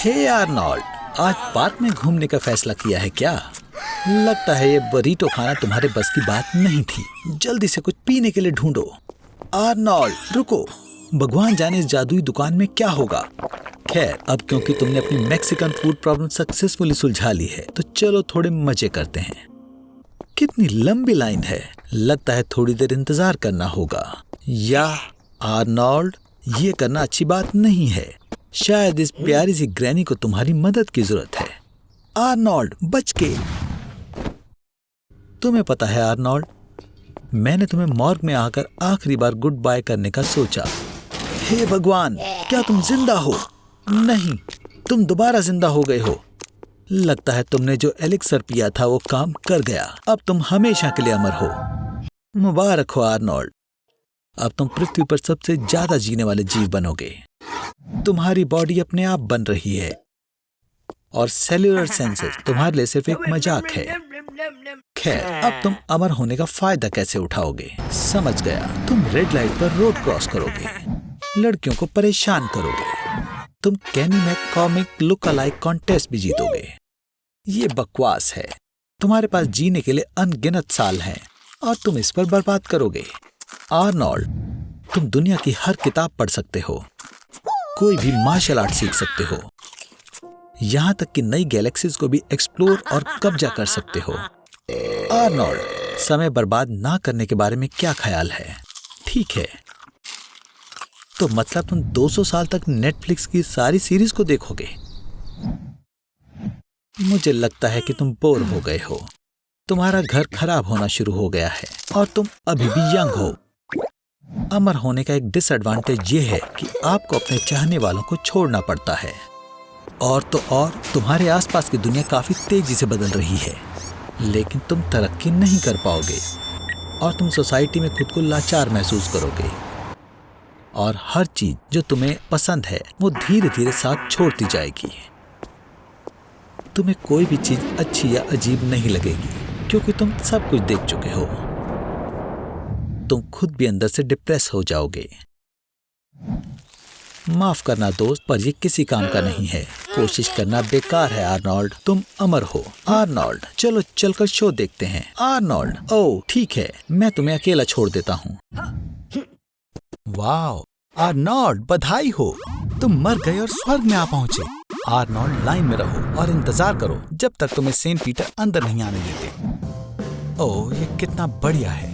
हे Arnold, आज park में घूमने का फैसला किया है क्या? लगता है ये बरीटो खाना तुम्हारे बस की बात नहीं थी। जल्दी से कुछ पीने के लिए ढूंढो। आर्नोल्ड रुको, भगवान जाने इस जादुई दुकान में क्या होगा। खैर, अब क्योंकि तुमने अपनी मैक्सिकन फूड प्रॉब्लम सक्सेसफुली सुलझा ली है तो चलो थोड़े मजे करते हैं। कितनी लंबी लाइन है, लगता है थोड़ी देर इंतजार करना होगा। या आर्नोल्ड, ये करना अच्छी बात नहीं है। शायद इस प्यारी सी ग्रैनी को तुम्हारी मदद की जरूरत है। आर्नोल्ड बच के। तुम्हें पता है आर्नोल्ड, मैंने तुम्हें मॉर्ग में आकर आखिरी बार गुड बाय करने का सोचा। हे भगवान, क्या तुम जिंदा हो? नहीं, तुम दोबारा जिंदा हो गए हो। लगता है तुमने जो एलिक्सर पिया था वो काम कर गया। अब तुम हमेशा के लिए अमर हो। मुबारक हो आर्नोल्ड, अब तुम पृथ्वी पर सबसे ज्यादा जीने वाले जीव बनोगे। तुम्हारी बॉडी अपने आप बन रही है और सेल्यूलर सेंसेस तुम्हारे लिए सिर्फ एक मजाक है। खैर, अब तुम अमर होने का फायदा कैसे उठाओगे? समझ गया, तुम रेड लाइट पर रोड क्रॉस करोगे, लड़कियों को परेशान करोगे, तुम कैनी मैककॉमिक लुक अलाइक कॉन्टेस्ट भी जीतोगे। ये बकवास है। तुम्हारे पास जीने के लिए अनगिनत साल हैं और तुम इस पर बर्बाद करोगे। आर्नोल्ड, तुम दुनिया की हर किताब पढ़ सकते हो, कोई भी मार्शल आर्ट सीख सकते हो, यहाँ तक कि नई गैलेक्सीज को भी एक्सप्लोर और कब्जा कर सकते हो। आर्नोल्ड, समय बर्बाद ना करने के बारे में क्या ख्याल है? ठीक है, तो मतलब तुम 200 साल तक नेटफ्लिक्स की सारी सीरीज को देखोगे? मुझे लगता है कि तुम बोर हो गए हो। तुम्हारा घर खराब होना शुरू हो गया है और तुम अभी भी यंग हो। अमर होने का एक डिसएडवांटेज ये है कि आपको अपने चाहने वालों को छोड़ना पड़ता है। और तो और तुम्हारे आसपास की दुनिया काफी तेजी से बदल रही है, लेकिन तुम तरक्की नहीं कर पाओगे और तुम सोसाइटी में खुद को लाचार महसूस करोगे और हर चीज जो तुम्हें पसंद है वो धीरे धीरे साथ छोड़ती जाएगी। तुम्हें कोई भी चीज अच्छी या अजीब नहीं लगेगी क्योंकि तुम सब कुछ देख चुके हो। तुम खुद भी अंदर से डिप्रेस हो जाओगे। माफ करना दोस्त, पर ये किसी काम का नहीं है। कोशिश करना बेकार है आर्नोल्ड, तुम अमर हो। आर्नोल्ड, चलो चलकर शो देखते हैं। आर्नोल्ड, ओह ठीक है, मैं तुम्हें अकेला छोड़ देता हूँ। वाह आर्नोल्ड, बधाई हो, तुम मर गए और स्वर्ग में आ पहुंचे। आर्नोल्ड, लाइन में रहो और इंतजार करो जब तक तुम्हें सेंट पीटर अंदर नहीं आने देते। ओह, ये कितना बढ़िया है।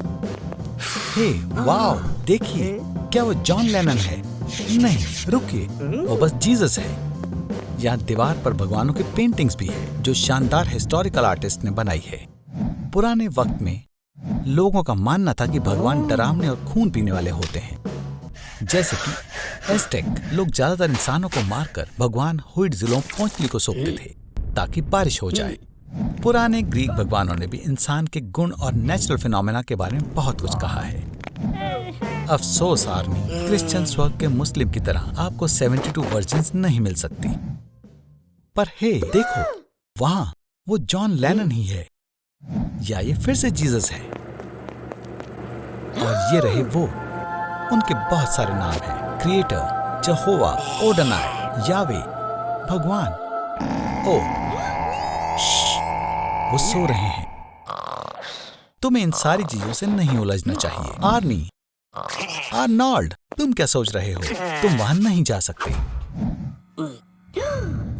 हे वाह, देखिए, क्या वो जॉन लेनन है? नहीं, रुकिए, वो बस जीसस है। यहाँ दीवार पर भगवानों की पेंटिंग्स भी है जो शानदार हिस्टोरिकल आर्टिस्ट ने बनाई है। पुराने वक्त में लोगों का मानना था कि भगवान डरावने और खून पीने वाले होते हैं। जैसे कि एस्टेक लोग ज्यादातर इंसानों को मारकर भगवान हुइट्ज़िलोपोच्टली को सौंपते थे ताकि बारिश हो जाए। पुराने ग्रीक भगवानों ने भी इंसान के गुण और नेचुरल फिनोमेना के बारे में बहुत कुछ कहा है। अफसोस आर्मी, क्रिश्चियन स्वर्ग के मुस्लिम की तरह आपको 72 वर्जिन्स नहीं मिल सकती। पर हे देखो, वहाँ वो जॉन लेनन ही है, या ये फिर से जीसस है। और ये रहे वो, उनके बहुत सारे नाम हैं, क्रिएटर, जहोवा, ओडनाई, यावे, भगवान। ओ वो सो रहे हैं। तुम्हें इन सारी चीजों से नहीं उलझना चाहिए। आर्नी, आर्नोल्ड, तुम क्या सोच रहे हो? तुम वहां नहीं जा सकते।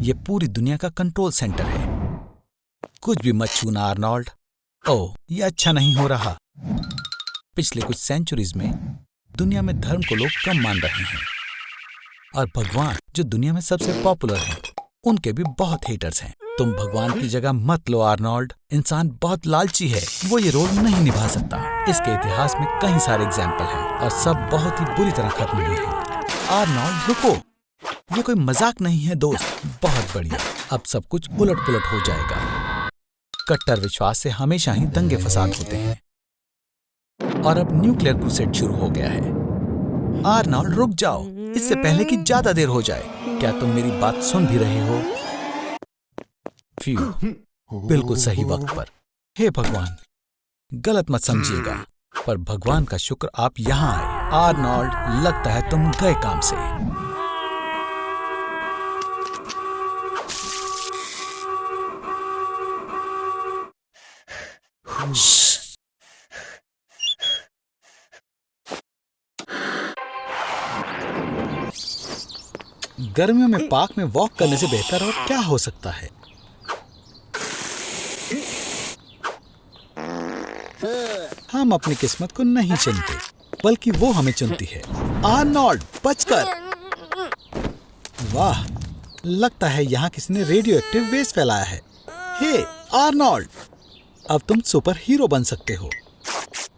ये पूरी दुनिया का कंट्रोल सेंटर है। कुछ भी मत छूना आर्नोल्ड। ओह, ये अच्छा नहीं हो रहा। पिछले कुछ सेंचुरीज में दुनिया में धर्म को लोग कम मान रहे हैं और भगवान, जो दुनिया में सबसे पॉपुलर हैं, उनके भी बहुत हेटर्स हैं। तुम भगवान की जगह मत लो आर्नोल्ड। इंसान बहुत लालची है, वो ये रोल नहीं निभा सकता। इसके इतिहास में कई सारे एग्जाम्पल हैं और सब बहुत ही बुरी तरह खत्म हुए हैं। आर्नोल्ड रुको, ये कोई मजाक नहीं है दोस्त। बहुत बढ़िया, अब सब कुछ उलट पुलट हो जाएगा। कट्टर विश्वास से हमेशा ही दंगे फसाद होते हैं और अब न्यूक्लियर क्रूसेड शुरू हो गया है। आर्नोल्ड रुक जाओ, इससे पहले कि ज्यादा देर हो जाए। क्या तुम मेरी बात सुन भी रहे हो? बिल्कुल सही वक्त पर। हे भगवान, गलत मत समझिएगा, पर भगवान का शुक्र आप यहाँ आए। आर्नोल्ड, लगता है तुम गए काम से। गर्मियों में पार्क में वॉक करने से बेहतर और क्या हो सकता है? हम अपनी किस्मत को नहीं चुनते, बल्कि वो हमें चुनती है। आर्नोल्ड, बचकर! वाह, लगता है यहाँ किसी ने रेडियो एक्टिव वेस्ट फैलाया है। हे आर्नोल्ड, अब तुम सुपर हीरो बन सकते हो।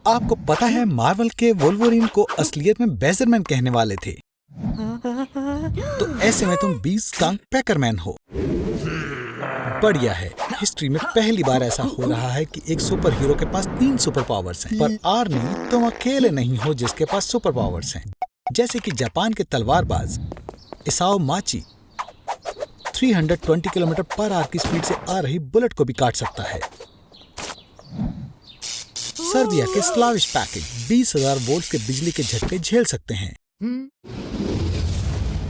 आपको पता है मार्वल के वोल्वरिन को असलियत में बेजरमैन कहने वाले थे, तो ऐसे में तुम 20 टांग पैकरमैन हो। बढ़िया है, हिस्ट्री में पहली बार ऐसा हो रहा है कि एक सुपर हीरो के पास 3 सुपर पावर्स हैं। पर आर्नी, तुम अकेले नहीं हो जिसके पास सुपर पावर्स हैं। जैसे कि जापान के तलवारबाज इसाओ माची 320 किलोमीटर पर आवर की स्पीड से आ रही बुलेट को भी काट सकता है। सर्बिया के स्लाविश पैकेज 20,000 वोल्ट के बिजली के झटके झेल सकते हैं,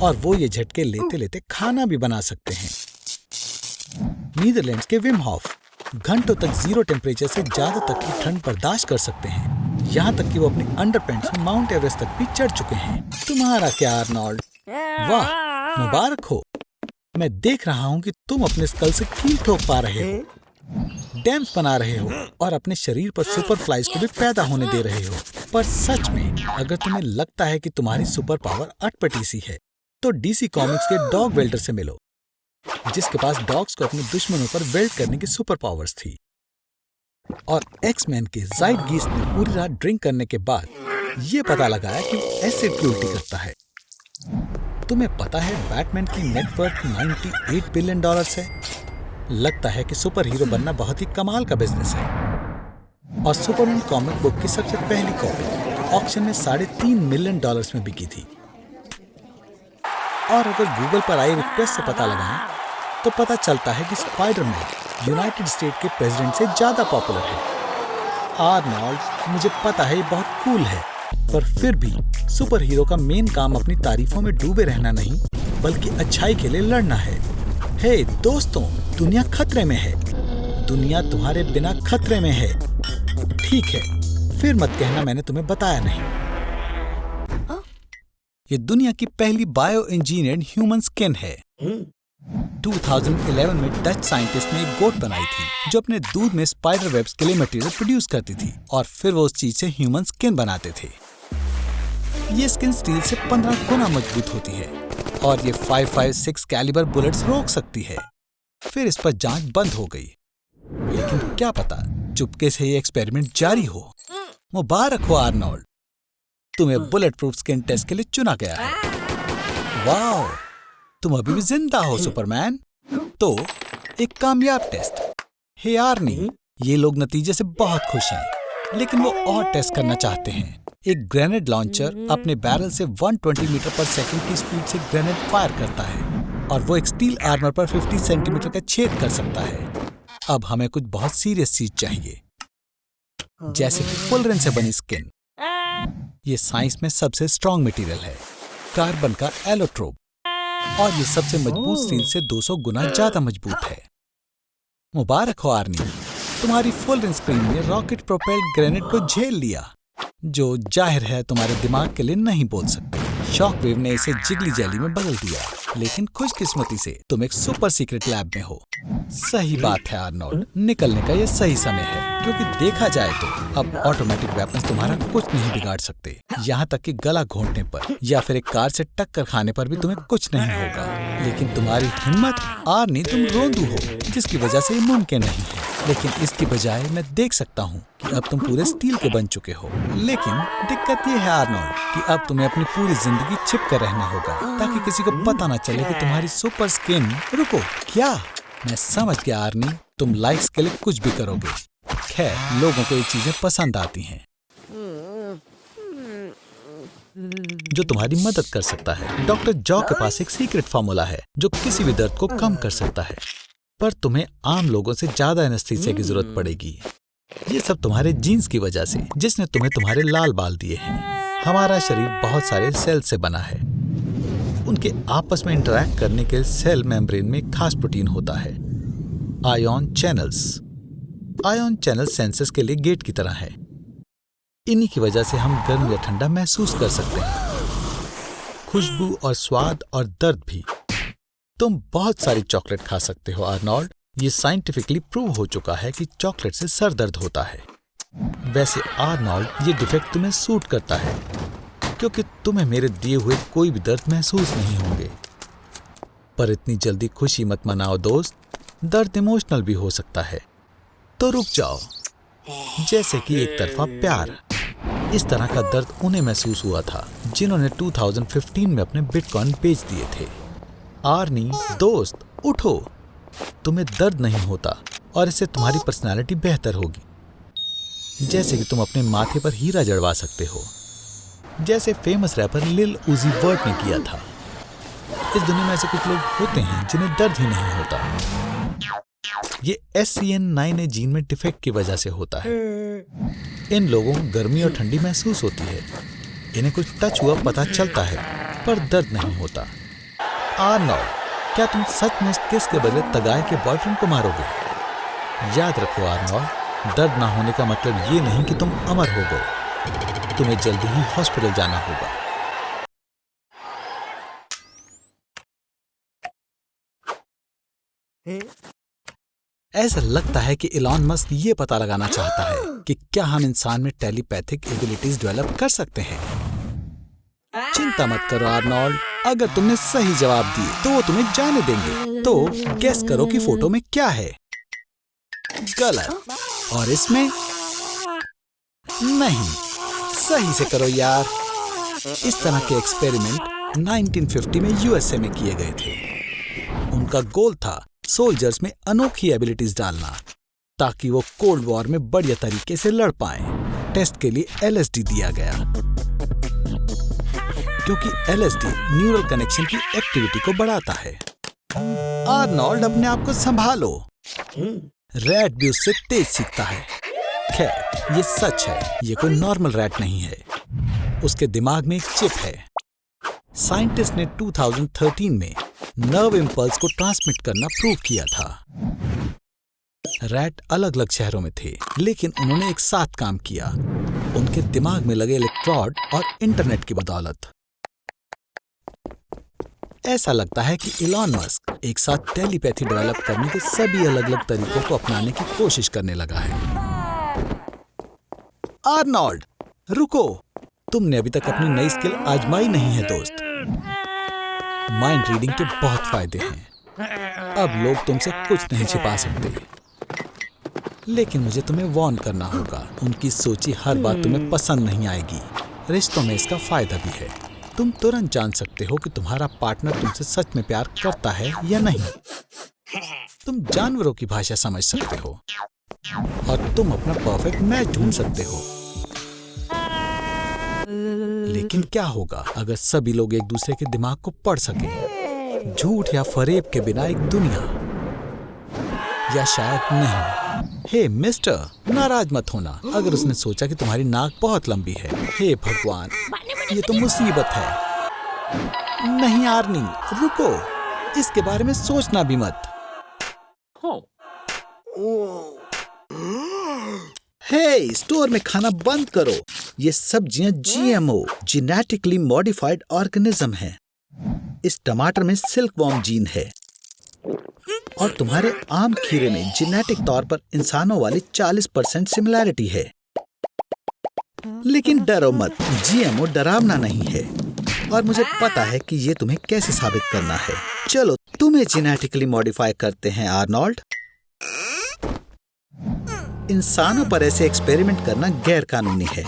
और वो ये झटके लेते लेते खाना भी बना सकते हैं। नीदरलैंड्स के विम हॉफ घंटों तक 0 टेम्परेचर से ज्यादा तक की ठंड बर्दाश्त कर सकते हैं, यहाँ तक कि वो अपने अंडरपैंट्स में माउंट एवरेस्ट तक भी चढ़ चुके हैं। तुम्हारा क्या आर्नोल्ड? वाह, मुबारक हो। मैं देख रहा हूँ कि तुम अपने स्कल से कील ठोक पा रहे हो, डैम्स बना रहे हो और अपने शरीर पर सुपर फ्लाइज को भी पैदा होने दे रहे हो। पर सच में, अगर तुम्हें लगता है कि तुम्हारी सुपर पावर अटपटी सी है, तो डीसी कॉमिक्स के डॉग वेल्डर से मिलो, जिसके पास डॉग्स को अपने दुश्मनों पर वेल्ड करने की सुपर पावर्स थी। और एक्समैन के ज़ाइडगीस्ट ने पूरी रात ड्रिंक करने के बाद ये पता लगाया कि एसिड की उल्टी करता है। तुम्हें पता है बैटमैन की नेटवर्थ $98 बिलियन है। लगता है कि सुपर हीरो बनना बहुत ही कमाल का बिजनेस है। और सुपरमैन कॉमिक बुक की सबसे पहली कॉपी ऑक्शन में $3.5 मिलियन में बिकी थी। और अगर गूगल पर आई रिक्वेस्ट से पता लगाएं, तो पता चलता है कि स्पाइडरमैन यूनाइटेड स्टेट के प्रेसिडेंट से ज्यादा पॉपुलर है। आर्नोल्ड, मुझे पता है ये बहुत कूल है, पर फिर भी सुपर हीरो का मेन काम अपनी तारीफों में डूबे रहना नहीं, बल्कि अच्छाई के लिए लड़ना है। हे दोस्तों, दुनिया खतरे में है। दुनिया तुम्हारे बिना खतरे में है। ठीक है, फिर मत कहना मैंने तुम्हें बताया नहीं। ये दुनिया की पहली बायो इंजीनियर्ड ह्यूमन स्किन है। 2011 में डच साइंटिस्ट ने एक गोट बनाई थी जो अपने दूध में स्पाइडर वेब्स के लिए मटेरियल प्रोड्यूस करती थी, और फिर वो उस चीज से ह्यूमन स्किन बनाते थे। ये स्किन स्टील से 15 गुना मजबूत होती है, और ये 5.56 कैलिबर बुलेट्स रोक सकती है। फिर इस पर जांच बंद हो गई, लेकिन क्या पता चुपके से ये एक्सपेरिमेंट जारी हो। मुबारक हो आर्नोल्ड, तुम्हें बुलेट प्रूफ स्किन टेस्ट के लिए चुना गया है। वाओ, तुम अभी भी जिंदा हो सुपरमैन। तो एक कामयाब टेस्ट। हे आर्नी, ये लोग नतीजे से बहुत खुश हैं, लेकिन वो और टेस्ट करना चाहते हैं। एक ग्रेनेड लॉन्चर अपने बैरल से 120 मीटर पर सेकंड की स्पीड से ग्रेनेड फायर करता है, और वो एक स्टील आर्मर पर 50 सेंटीमीटर का छेद कर सकता है। अब हमें कुछ बहुत सीरियस चीज चाहिए, जैसे कि फुलरेन से बनी स्किन। ये साइंस में सबसे स्ट्रॉन्ग मटेरियल है, कार्बन का एलोट्रोप, और ये सबसे मजबूत स्टील से 200 गुना ज्यादा मजबूत है। मुबारक हो आर्नी, तुम्हारी फुलरेन स्क्रीन ने रॉकेट प्रोपेल्ड ग्रेनेड को झेल लिया, जो जाहिर है तुम्हारे दिमाग के लिए नहीं बोल सकते। शॉकवेव ने इसे जिगली जेली में बदल दिया, लेकिन खुशकिस्मती से तुम एक सुपर सीक्रेट लैब में हो। सही बात है आर्नोल्ड, निकलने का ये सही समय है, क्योंकि देखा जाए तो अब ऑटोमेटिक वेपन्स तुम्हारा कुछ नहीं बिगाड़ सकते। यहाँ तक कि गला घोंटने पर या फिर एक कार से टक्कर खाने पर भी तुम्हें कुछ नहीं होगा। लेकिन तुम्हारी हिम्मत, आर्नी, तुम रोंदू हो, जिसकी वजह से ये मुमकिन नहीं है। लेकिन इसकी बजाय मैं देख सकता हूँ कि अब तुम पूरे स्टील के बन चुके हो। लेकिन दिक्कत ये है आर्नोल्ड कि अब तुम्हें अपनी पूरी जिंदगी छिप कर रहना होगा, ताकि किसी को पता न चले कि तुम्हारी सुपर स्किन। रुको, क्या? मैं समझ गया आर्नी, तुम लाइक्स के लिए कुछ भी करोगे। खैर, लोगों को ये चीजें पसंद आती हैं। जो तुम्हारी मदद कर सकता है। डॉक्टर जॉ के पास एक सीक्रेट फार्मूला है जो किसी भी दर्द को कम कर सकता है, पर तुम्हें आम लोगों से ज्यादा एनेस्थीसिया की जरूरत पड़ेगी। ये सब तुम्हारे जीन्स की वजह से, जिसने तुम्हें तुम्हारे लाल बाल दिए हैं। हमारा शरीर बहुत सारे सेल से बना है। उनके आपस में इंटरैक्ट करने के सेल मेम्ब्रेन में खास प्रोटीन होता है, ion channels. Ion channel sensors के लिए गेट की तरह है। इन्हीं की वजह से हम गर्म या ठंडा महसूस कर सकते हैं, खुशबू और स्वाद और दर्द भी। तुम बहुत सारी चॉकलेट खा सकते हो आर्नोल्ड। ये साइंटिफिकली प्रूव हो चुका है कि चॉकलेट से सर दर्द होता है। वैसे आर्नोल्ड, ये डिफेक्ट तुम्हें सूट करता है क्योंकि तुम्हें मेरे दिए हुए कोई भी दर्द महसूस नहीं होंगे। पर इतनी जल्दी खुशी मत मनाओ दोस्त, दर्द इमोशनल भी हो सकता है। तो रुक जाओ। जैसे कि एक तरफा प्यार, इस तरह का दर्द उन्हें महसूस हुआ था जिन्होंने 2015 में अपने बिटकॉइन बेच दिए थे। आर्नी दोस्त, उठो। तुम्हें दर्द नहीं होता और इससे तुम्हारी पर्सनालिटी बेहतर होगी। जैसे कि तुम अपने माथे पर हीरा जड़वा सकते हो, जैसे फेमस रैपर लिल उजी वर्ट ने किया था। इस दुनिया में ऐसे कुछ लोग होते हैं जिन्हें दर्द ही नहीं होता। ये SCN9A जीन में डिफेक्ट की वजह से होता है। इन लोगों को गर्मी और ठंडी महसूस होती है, इन्हें कुछ टच हुआ पता चलता है, पर दर्द नहीं होता। आर्नोल्ड, क्या तुम सच में इस किस के बदले तगाए के बॉयफ्रेंड को मारोगे? याद रखो आर्नोल्ड, दर्द ना होने का मतलब ये नहीं कि तुम अमर हो गए। तुम्हें जल्दी ही हॉस्पिटल जाना होगा। ऐसा लगता है कि इलॉन मस्क ये पता लगाना चाहता है कि क्या हम इंसान में टेलीपैथिक एबिलिटीज डेवलप कर सकते हैं। चिंता मत करो आर्नोल्ड, अगर तुमने सही जवाब दिए तो वो तुम्हें जाने देंगे। तो गेस करो कि फोटो में क्या है। गलत। और इसमें नहीं। सही से करो यार। इस तरह के एक्सपेरिमेंट 1950 में USA में किए गए थे। उनका गोल था सोल्जर्स में अनोखी एबिलिटीज डालना ताकि वो कोल्ड वॉर में बढ़िया तरीके से लड़ पाएं। टेस्ट के लिए LSD दिया गया क्योंकि LSD न्यूरल कनेक्शन की एक्टिविटी को बढ़ाता है। आर्नोल्ड, अपने आप को संभालो। रैट भी उससे तेज सीखता है। खैर, ये सच है, ये कोई नॉर्मल रैट नहीं है। उसके दिमाग में एक चिप है। साइंटिस्ट ने 2013 में नर्व इम्पल्स को ट्रांसमिट करना प्रूव किया था। रैट अलग अलग शहरों में थे, लेकिन उन्होंने एक साथ काम किया, उनके दिमाग में लगे इलेक्ट्रोड और इंटरनेट की बदौलत। ऐसा लगता है कि इलॉन मस्क एक साथ टेलीपैथी डेवलप करने के सभी अलग अलग तरीकों को अपनाने की कोशिश करने लगा है। आर्नोल्ड, रुको। तुमने अभी तक अपनी नई स्किल आजमाई नहीं है दोस्त। माइंड रीडिंग के बहुत फायदे हैं। अब लोग तुमसे कुछ नहीं छिपा सकते। लेकिन मुझे तुम्हें वार्न करना होगा, उनकी सोची हर बात तुम्हें पसंद नहीं आएगी। रिश्तों में इसका फायदा भी है। तुम तुरंत जान सकते हो कि तुम्हारा पार्टनर तुमसे सच में प्यार करता है या नहीं। तुम जानवरों की भाषा समझ सकते हो और तुम अपना परफेक्ट मैच ढूंढ सकते हो। लेकिन क्या होगा अगर सभी लोग एक दूसरे के दिमाग को पढ़ सकें? झूठ या फरेब के बिना एक दुनिया, या शायद नहीं। हे मिस्टर, नाराज मत होना अगर उसने सोचा कि तुम्हारी नाक बहुत लंबी है। हे भगवान, ये तो मुसीबत है। नहीं आर्नी, रुको, इसके बारे में सोचना भी मत। हे, स्टोर में खाना बंद करो। ये सब्जियां GMO जेनेटिकली मॉडिफाइड ऑर्गेनिज्म हैं। इस टमाटर में सिल्कवॉर्म जीन है और तुम्हारे आम खीरे में जेनेटिक तौर पर इंसानों वाली 40% सिमिलैरिटी है। लेकिन डरो मत, GMO डरावना नहीं है और मुझे पता है कि ये तुम्हें कैसे साबित करना है। चलो, तुम्हें जेनेटिकली मॉडिफाई करते हैं आर्नोल्ड। इंसानों पर ऐसे एक्सपेरिमेंट करना गैर कानूनी है,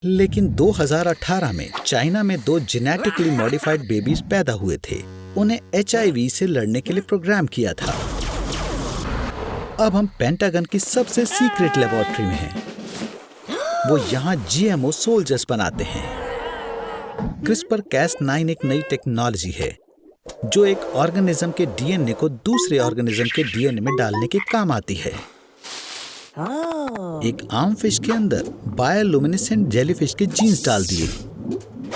लेकिन 2018 में चाइना में 2 जेनेटिकली मॉडिफाइड बेबीज पैदा हुए थे। उन्हें HIV से लड़ने के लिए प्रोग्राम किया था। अब हम पेंटागन की सबसे सीक्रेट लेबोरेटरी में हैं। वो यहाँ GMO सोल्जर्स बनाते हैं। CRISPR-Cas9 एक नई टेक्नोलॉजी है जो एक ऑर्गेनिज्म के DNA को दूसरे ऑर्गेनिज्म के DNA में डालने के काम आती है। एक आम फिश के अंदर बायोलुमिनेसेंट जेलीफिश के जीन्स डाल दिए।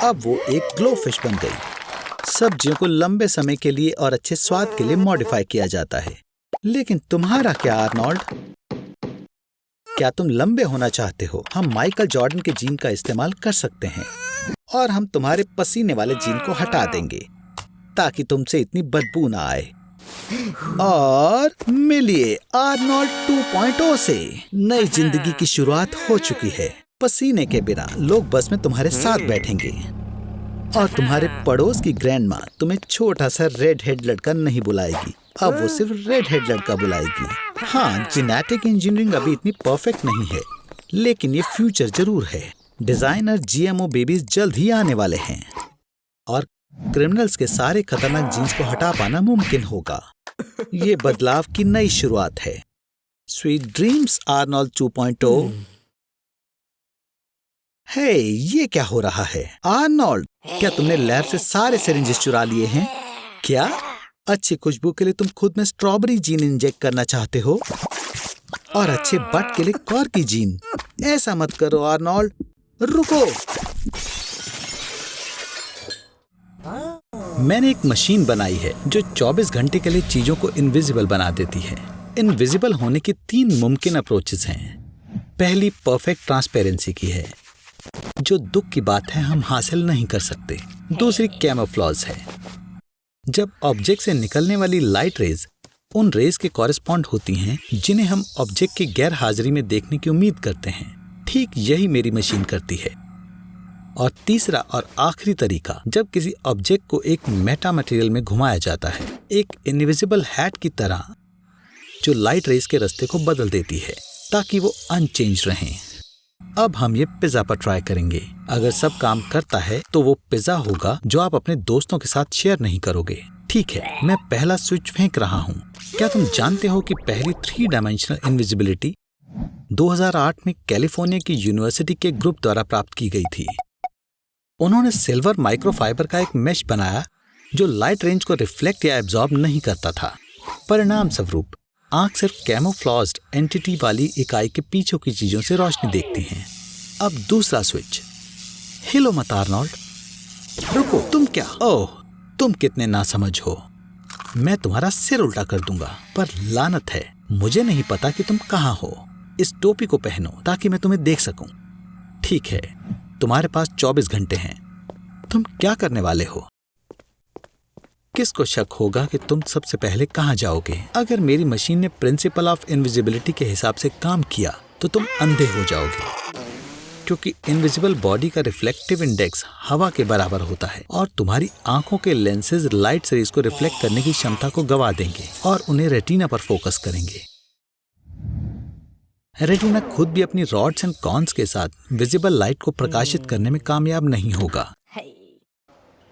अब वो एक ग्लो फिश बन गई। सब्जियों को लंबे समय के लिए और अच्छे स्वाद के लिए मॉडिफाई किया जाता है। लेकिन तुम्हारा क्या आर्नोल्ड? क्या तुम लंबे होना चाहते हो? हम माइकल जॉर्डन के जीन का इस्तेमाल कर सकते हैं और हम तुम्हारे पसीने वाले जीन को हटा देंगे ताकि तुमसे इतनी बदबू ना आए। और मिलिए आर्नोल्ड 2.0 से। नई जिंदगी की शुरुआत हो चुकी है। पसीने के बिना लोग बस में तुम्हारे साथ बैठेंगे और तुम्हारे पड़ोस की ग्रैंडमा तुम्हें छोटा सा रेड हेड लड़का नहीं बुलाएगी, अब वो सिर्फ रेड हेड लड़का बुलाएगी। हाँ, जेनेटिक इंजीनियरिंग अभी इतनी परफेक्ट नहीं है, लेकिन ये फ्यूचर जरूर है। डिजाइनर जीएमओ बेबीज जल्द ही आने वाले हैं और क्रिमिनल्स के सारे खतरनाक जीन्स को हटा पाना मुमकिन होगा। ये बदलाव की नई शुरुआत है। Sweet dreams Arnold 2.0। हे, ये क्या हो रहा है? आर्नोल्ड, क्या तुमने लैब से सारे सिरिंजेस चुरा लिए हैं? क्या अच्छी खुशबू के लिए तुम खुद में स्ट्रॉबेरी जीन इंजेक्ट करना चाहते हो और अच्छे बट के लिए कॉर्की जीन? ऐसा मत करो आर्नोल्ड, रुको। मैंने एक मशीन बनाई है जो 24 घंटे के लिए चीजों को इनविजिबल बना देती है। इनविजिबल होने की 3 मुमकिन अप्रोचेस हैं। पहली परफेक्ट ट्रांसपेरेंसी की है, जो दुख की बात है हम हासिल नहीं कर सकते। दूसरी कैमोफ्लेज है, जब ऑब्जेक्ट से निकलने वाली लाइट रेज उन रेज के कॉरेस्पॉन्ड होती हैं जिन्हें हम ऑब्जेक्ट की गैर हाजिरी में देखने की उम्मीद करते हैं। ठीक यही मेरी मशीन करती है। और तीसरा और आखिरी तरीका, जब किसी ऑब्जेक्ट को एक मेटा मटेरियल में घुमाया जाता है, एक इनविजिबल हैट की तरह, जो लाइट रेज के रास्ते को बदल देती है ताकि वो अनचेंज रहें। अब हम ये पिज्जा पर ट्राई करेंगे। अगर सब काम करता है तो वो पिज्जा होगा जो आप अपने दोस्तों के साथ शेयर नहीं करोगे। ठीक है, मैं पहला स्विच फेंक रहा हूँ। क्या तुम जानते हो कि पहली 3 डायमेंशनल इनविजिबिलिटी 2008 में कैलिफोर्निया की यूनिवर्सिटी के ग्रुप द्वारा प्राप्त की गई थी। उन्होंने सिल्वर माइक्रोफाइबर का एक मेश बनाया जो लाइट रेंज को रिफ्लेक्ट या एब्जॉर्ब नहीं करता था। परिणाम स्वरूप आंख सिर्फ कैमोफ्लेज्ड एंटिटी वाली इकाई के पीछे की चीजों से रोशनी देखती है। अब दूसरा स्विच। हिलो मत आर्नोल्ड, रुको। तुम क्या? ओह, तुम कितने नासमझ हो। मैं तुम्हारा सिर उल्टा कर दूंगा। पर लानत है, मुझे नहीं पता कि तुम कहाँ हो। इस टोपी को पहनो ताकि मैं तुम्हें देख सकूं। ठीक है, तुम्हारे पास 24 घंटे हैं। तुम क्या करने वाले हो? किसको शक होगा कि तुम सबसे पहले कहां जाओगे? अगर मेरी मशीन ने प्रिंसिपल ऑफ इनविजिबिलिटी के हिसाब से काम किया तो तुम अंधे हो जाओगे, क्योंकि इनविजिबल बॉडी का रिफ्लेक्टिव इंडेक्स हवा के बराबर होता है और तुम्हारी आंखों के लेंसेज लाइट रेज को रिफ्लेक्ट करने की क्षमता को गवा देंगे और उन्हें रेटिना पर फोकस करेंगे। रेटिना खुद भी अपनी रॉड्स एंड कॉन्स के साथ विजिबल लाइट को प्रकाशित करने में कामयाब नहीं होगा।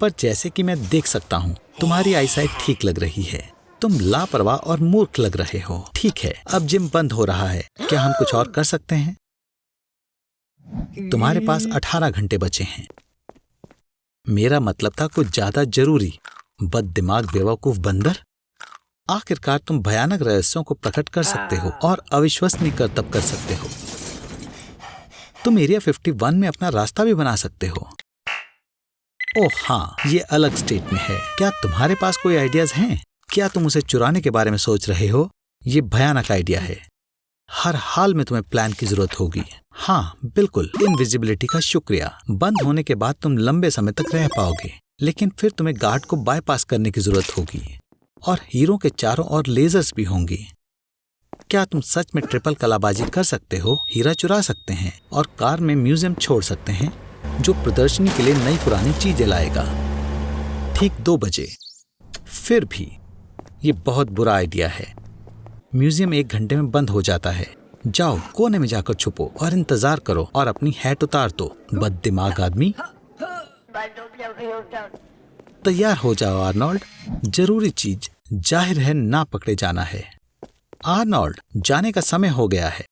पर जैसे कि मैं देख सकता हूँ, तुम्हारी आईसाइट ठीक लग रही है। तुम लापरवाह और मूर्ख लग रहे हो। ठीक है, अब जिम बंद हो रहा है। क्या हम कुछ और कर सकते हैं? तुम्हारे पास 18 घंटे बचे हैं। मेरा मतलब था कुछ ज्यादा जरूरी। बददिमाग बेवकूफ बंदर। आखिरकार तुम भयानक रहस्यों को प्रकट कर सकते हो और अविश्वसनीय करतब कर सकते हो। तुम एरिया 51 में अपना रास्ता भी बना सकते हो। ओह हाँ, ये अलग स्टेट में है। क्या तुम्हारे पास कोई आइडियाज हैं? क्या तुम उसे चुराने के बारे में सोच रहे हो? ये भयानक आइडिया है। हर हाल में तुम्हें प्लान की जरूरत होगी। हाँ बिल्कुल, इनविजिबिलिटी का शुक्रिया। बंद होने के बाद तुम लंबे समय तक रह पाओगे, लेकिन फिर तुम्हें गार्ड को बाईपास करने की जरूरत होगी और हीरो के चारों ओर लेजर्स भी होंगी। क्या तुम सच में ट्रिपल कलाबाजी कर सकते हो? हीरा चुरा सकते हैं और कार में म्यूजियम छोड़ सकते हैं जो प्रदर्शनी के लिए नई पुरानी चीजें लाएगा। ठीक 2 बजे। फिर भी ये बहुत बुरा आइडिया है। म्यूजियम 1 घंटे में बंद हो जाता है। जाओ कोने में जाकर छुपो और इंतजार करो और अपनी हैट उतार दो, बददिमाग आदमी। तैयार हो जाओ आर्नोल्ड। जरूरी चीज जाहिर है ना पकड़े जाना है। आर्नोल्ड, जाने का समय हो गया है।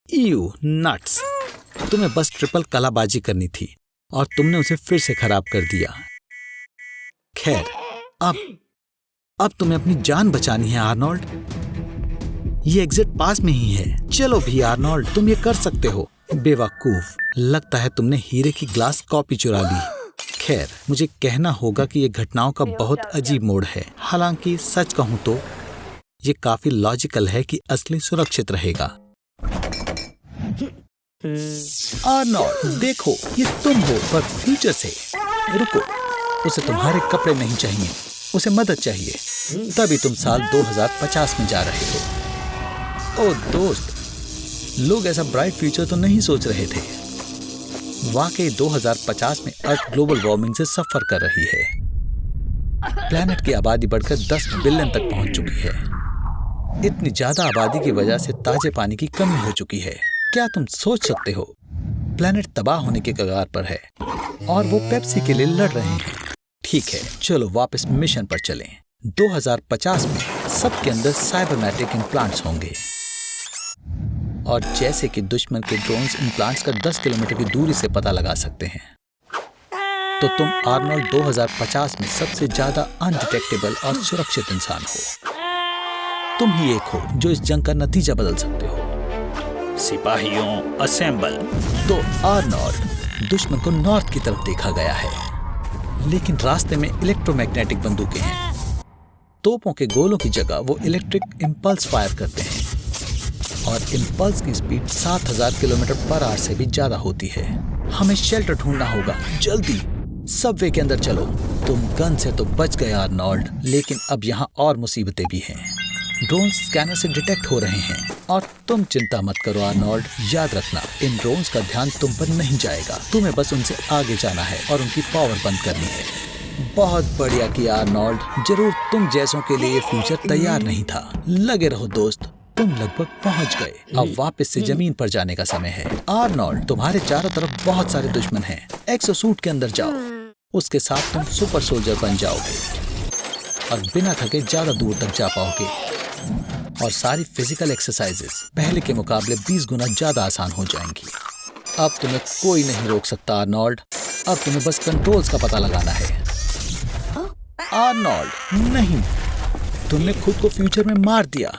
यू नट्स, तुम्हें बस ट्रिपल कलाबाजी करनी थी और तुमने उसे फिर से खराब कर दिया। खैर, अब तुम्हें अपनी जान बचानी है आर्नोल्ड। ये एग्जिट पास में ही है। चलो भी आर्नोल्ड, तुम ये कर सकते हो। बेवकूफ, लगता है तुमने हीरे की ग्लास कॉपी चुरा ली। खैर, मुझे कहना होगा कि ये घटनाओं का बहुत अजीब मोड़ है। हालांकि सच कहूं तो ये काफी लॉजिकल है कि असली सुरक्षित रहेगा। आर्नोल्ड, देखो, ये तुम हो, पर फ्यूचर से। रुको, उसे तुम्हारे कपड़े नहीं चाहिए, उसे मदद चाहिए। तभी तुम साल 2050 में जा रहे हो। ओ दोस्त, लोग ऐसा ब्राइट फ्यूचर तो नहीं सोच रहे थे। वाकई 2050 में अर्थ ग्लोबल वार्मिंग से सफर कर रही है। प्लैनेट की आबादी बढ़कर 10 बिलियन तक पहुंच चुकी है। इतनी ज्यादा आबादी की वजह से ताजे पानी की कमी हो चुकी है। क्या तुम सोच सकते हो? प्लैनेट तबाह होने के कगार पर है और वो पेप्सी के लिए लड़ रहे हैं। ठीक है, चलो वापस मिशन पर चलें। 2050 में सबके अंदर साइबरनेटिक इम्प्लांट्स होंगे, और जैसे कि दुश्मन के ड्रोन्स इम्प्लांट्स का 10 किलोमीटर की दूरी से पता लगा सकते हैं, तो तुम आर्नोल्ड 2050 में सबसे ज्यादा अनडिटेक्टेबल और सुरक्षित इंसान हो। तुम ही एक हो जो इस जंग का नतीजा बदल सकते हो। सिपाहियों, असेंबल। तो आर्नोल्ड, दुश्मन को नॉर्थ की तरफ देखा गया है, लेकिन रास्ते में इलेक्ट्रोमैग्नेटिक बंदूकें हैं। तोपों के गोलों की जगह वो इलेक्ट्रिक इम्पल्स फायर करते हैं, और इम्पल्स की स्पीड 7000 किलोमीटर पर आवर से भी ज्यादा होती है। हमें शेल्टर ढूंढना होगा, जल्दी। सबवे के अंदर चलो। तुम गन से तो बच गए आर्नोल्ड, लेकिन अब यहाँ और मुसीबतें भी हैं। ड्रोन स्कैनर से डिटेक्ट हो रहे हैं, और तुम चिंता मत करो आर्नोल्ड। याद रखना, इन ड्रोन्स का ध्यान तुम पर नहीं जाएगा। तुम्हें बस उनसे आगे जाना है और उनकी पावर बंद करनी है। बहुत बढ़िया किया आर्नोल्ड। जरूर तुम जैसों के लिए ये फ्यूचर तैयार नहीं था। लगे रहो दोस्त, तुम लगभग पहुंच गए। अब वापस से जमीन पर जाने का समय है। आर्नोल्ड, तुम्हारे चारों तरफ बहुत सारे दुश्मन हैं। एक्सोसूट के अंदर जाओ, उसके साथ तुम सुपर सोल्जर बन जाओगे और बिना थके ज्यादा दूर तक जा पाओगे। और सारी फिजिकल एक्सरसाइजेस पहले के मुकाबले 20 गुना ज्यादा आसान हो जाएंगी। अब तुम्हें कोई नहीं रोक सकता आर्नोल्ड। अब तुम्हें बस कंट्रोल्स का पता लगाना है। आर्नोल्ड, नहीं, तुमने खुद को फ्यूचर में मार दिया।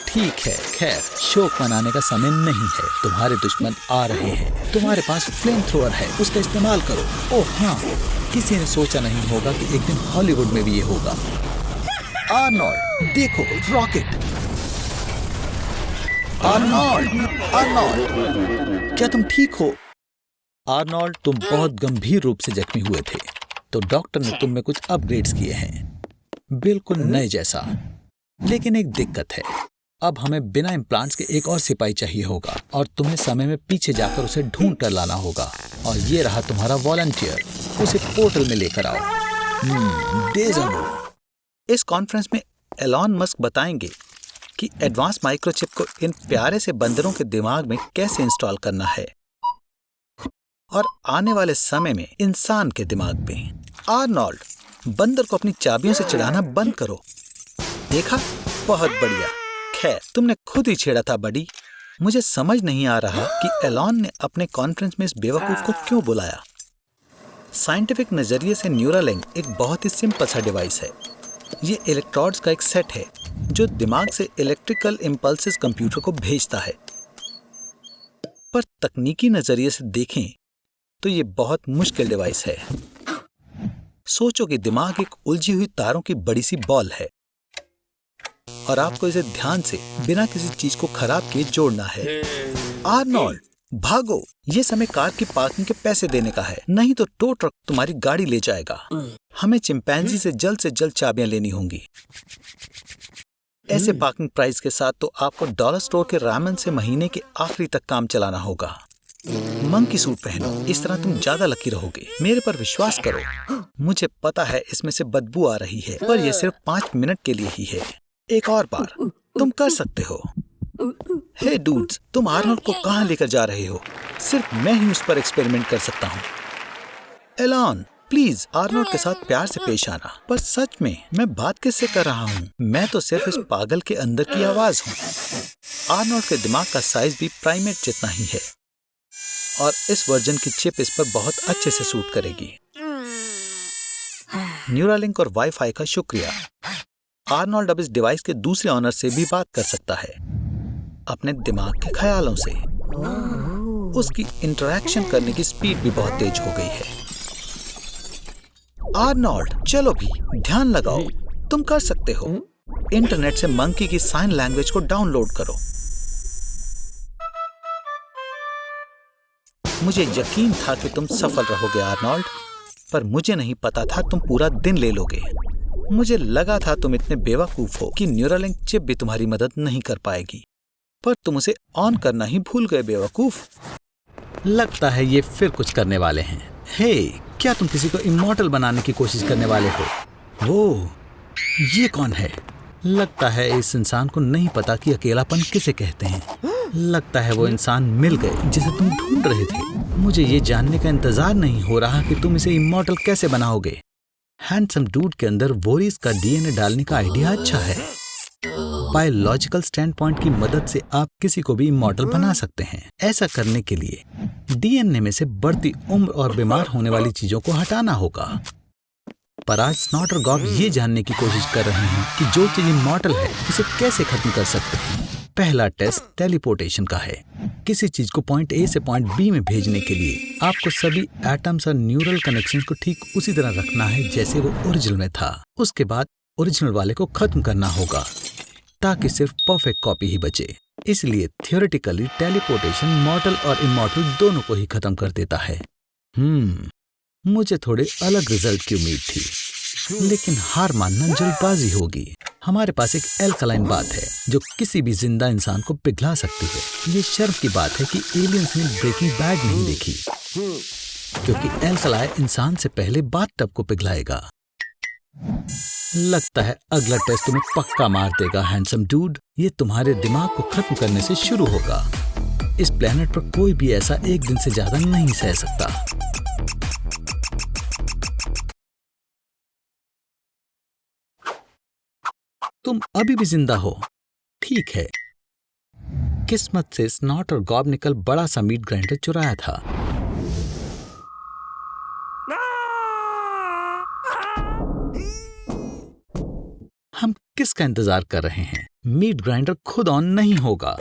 ठीक है, खैर, शोक मनाने का समय नहीं है। तुम्हारे दुश्मन आ रहे हैं। तुम्हारे पास फ्लेम थ्रोअर है, उसका इस्तेमाल करो। ओह हाँ, किसी ने सोचा नहीं होगा कि एक दिन हॉलीवुड में भी ये होगा। आर्नोल्ड, देखो, रॉकेट। आर्नोल्ड, आर्नोल्ड, क्या तुम ठीक हो? आर्नोल्ड, तुम बहुत गंभीर रूप से जख्मी हुए थे, तो डॉक्टर ने तुम में कुछ अपग्रेड्स किए हैं, बिल्कुल नए जैसा। लेकिन एक दिक्कत है, अब हमें बिना इम्प्लांट्स के एक और सिपाही चाहिए होगा, और तुम्हें समय में पीछे जाकर उसे ढूंढ कर लाना होगा। और ये रहा तुम्हारा वॉलंटियर, उसे पोर्टल में लेकर आओ। डेजा वू। इस कॉन्फ्रेंस में एलॉन मस्क बताएंगे कि एडवांस माइक्रोचिप को इन प्यारे से बंदरों के दिमाग में कैसे इंस्टॉल करना है, और आने वाले समय में इंसान के दिमाग में। आर्नोल्ड, बंदर को अपनी चाबियों से चिढ़ाना बंद करो। देखा, बहुत बढ़िया। खैर, तुमने खुद ही छेड़ा था बडी। मुझे समझ नहीं आ रहा कि एलॉन ने अपने कॉन्फ्रेंस में इस बेवकूफ को क्यों बुलाया। साइंटिफिक नजरिए से न्यूरालिंक एक बहुत ही सिंपल सा डिवाइस है। ये इलेक्ट्रोड्स का एक सेट है जो दिमाग से इलेक्ट्रिकल इम्पल्सेस कंप्यूटर को भेजता है। पर तकनीकी नजरिए से देखें तो ये बहुत मुश्किल डिवाइस है। सोचो कि दिमाग एक उलझी हुई तारों की बड़ी सी बॉल है, और आपको इसे ध्यान से बिना किसी चीज को खराब किए जोड़ना है। आर्नोल्ड, भागो, ये समय कार की पार्किंग के पैसे देने का है, नहीं तो टो ट्रक तुम्हारी गाड़ी ले जाएगा। हमें चिंपैंजी से जल्द चाबियां लेनी होंगी। ऐसे पार्किंग प्राइस के साथ तो आपको डॉलर स्टोर के रामेन से महीने के आखिरी तक काम चलाना होगा। मंकी सूट पहनो, इस तरह तुम ज्यादा लकी रहोगे। मेरे पर विश्वास करो। मुझे पता है इसमें से बदबू आ रही है, पर यह सिर्फ 5 मिनट के लिए ही है। एक और बार, तुम कर सकते हो। हे डूड्स, तुम आर्नोल्ड को कहाँ लेकर जा रहे हो? सिर्फ मैं ही उस पर एक्सपेरिमेंट कर सकता हूँ। एलॉन, प्लीज आर्नोल्ड के साथ प्यार से पेश आना। पर सच में मैं बात किससे कर रहा हूँ? मैं तो सिर्फ इस पागल के अंदर की आवाज हूँ। आर्नोल्ड के दिमाग का साइज भी प्राइमेट जितना ही है, और इस वर्जन की चिप इस पर बहुत अच्छे से सूट करेगी। न्यूरालिंक और वाईफाई का शुक्रिया। आर्नोल्ड अब इस डिवाइस के दूसरे ऑनर से भी बात कर सकता है, अपने दिमाग के ख्यालों से। उसकी इंटरैक्शन करने की स्पीड भी बहुत तेज हो गई है। आर्नोल्ड, चलो भी, ध्यान लगाओ, तुम कर सकते हो। इंटरनेट से मंकी की साइन लैंग्वेज को डाउनलोड करो। मुझे यकीन था कि तुम सफल रहोगे आर्नोल्ड, पर मुझे नहीं पता था तुम पूरा दिन ले लोगे। मुझे लगा था तुम इतने बेवकूफ हो कि न्यूरालिंक चिप भी तुम्हारी मदद नहीं कर पाएगी, पर तुम उसे ऑन करना ही भूल गए बेवकूफ। लगता है ये फिर कुछ करने वाले हैं। हे, क्या तुम किसी को इमॉर्टल बनाने की कोशिश करने वाले हो? वो ये कौन है? लगता है इस इंसान को नहीं पता कि अकेलापन किसे कहते हैं। लगता है वो इंसान मिल गए जिसे तुम ढूंढ रहे थे। मुझे ये जानने का इंतजार नहीं हो रहा कि तुम इसे इमॉर्टल कैसे बनाओगे। हैंडसम डूड के अंदर वोरिस का डीएनए डालने का आइडिया अच्छा है। बायोलॉजिकल स्टैंड पॉइंट की मदद से आप किसी को भी इमॉर्टल बना सकते हैं। ऐसा करने के लिए डीएनए में से बढ़ती उम्र और बीमार होने वाली चीजों को हटाना होगा। पर आज स्नॉट और गॉब ये जानने की कोशिश कर रहे हैं कि जो चीज इमॉर्टल है उसे कैसे खत्म कर सकते हैं। पहला टेस्ट टेलीपोर्टेशन का है। किसी चीज को पॉइंट ए से पॉइंट बी में भेजने के लिए आपको सभी एटम्स और न्यूरल कनेक्शंस को ठीक उसी तरह रखना है जैसे वो ओरिजिनल में था। उसके बाद ओरिजिनल वाले को खत्म करना होगा ताकि सिर्फ परफेक्ट कॉपी ही बचे। इसलिए थियोरेटिकली टेलीपोर्टेशन मॉर्टल और इमॉर्टल दोनों को ही खत्म कर देता है। मुझे थोड़े अलग रिजल्ट की उम्मीद थी, लेकिन हार मानना जल्दबाजी होगी। हमारे पास एक एल्कलाइन बात है जो किसी भी जिंदा इंसान को पिघला सकती है। ये शर्म की बात है कि एलियंस ने ब्रेकिंग बैड नहीं देखी, क्योंकि एल्कलाई इंसान से पहले बाथटब को पिघलाएगा। लगता है अगला टेस्ट तुम्हें पक्का मार देगा हैंडसम डूड। ये तुम्हारे दिमाग को खत्म करने से शुरू होगा। इस प्लेनेट पर कोई भी ऐसा एक दिन से ज्यादा नहीं सह सकता। तुम अभी भी जिंदा हो, ठीक है। किस्मत से स्नॉट और गॉब ने कल बड़ा सा मीट ग्राइंडर चुराया था। हम किसका इंतजार कर रहे हैं? मीट ग्राइंडर खुद ऑन नहीं होगा।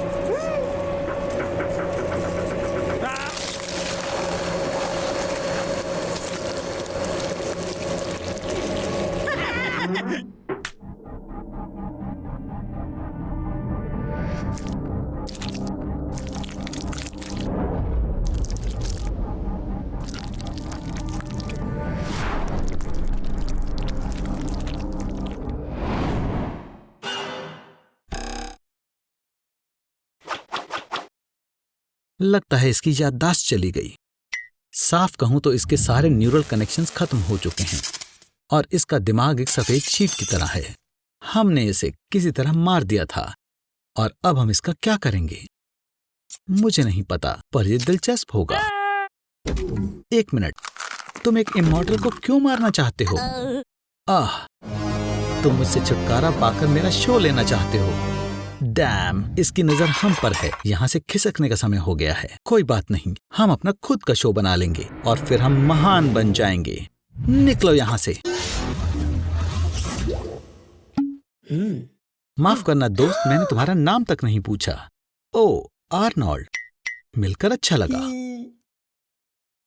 लगता है इसकी याददाश्त चली गई। साफ कहूं तो इसके सारे न्यूरल कनेक्शंस खत्म हो चुके हैं और इसका दिमाग एक सफेद शीट की तरह है। हमने इसे किसी तरह मार दिया था और अब हम इसका क्या करेंगे मुझे नहीं पता, पर यह दिलचस्प होगा। एक मिनट, तुम एक इमॉर्टल को क्यों मारना चाहते हो? तुम मुझसे छुटकारा पाकर मेरा शो लेना चाहते हो। डैम, इसकी नजर हम पर है। यहाँ से खिसकने का समय हो गया है। कोई बात नहीं, हम अपना खुद का शो बना लेंगे और फिर हम महान बन जाएंगे। निकलो यहाँ से। माफ करना दोस्त, मैंने तुम्हारा नाम तक नहीं पूछा। ओ आर्नोल्ड, मिलकर अच्छा लगा।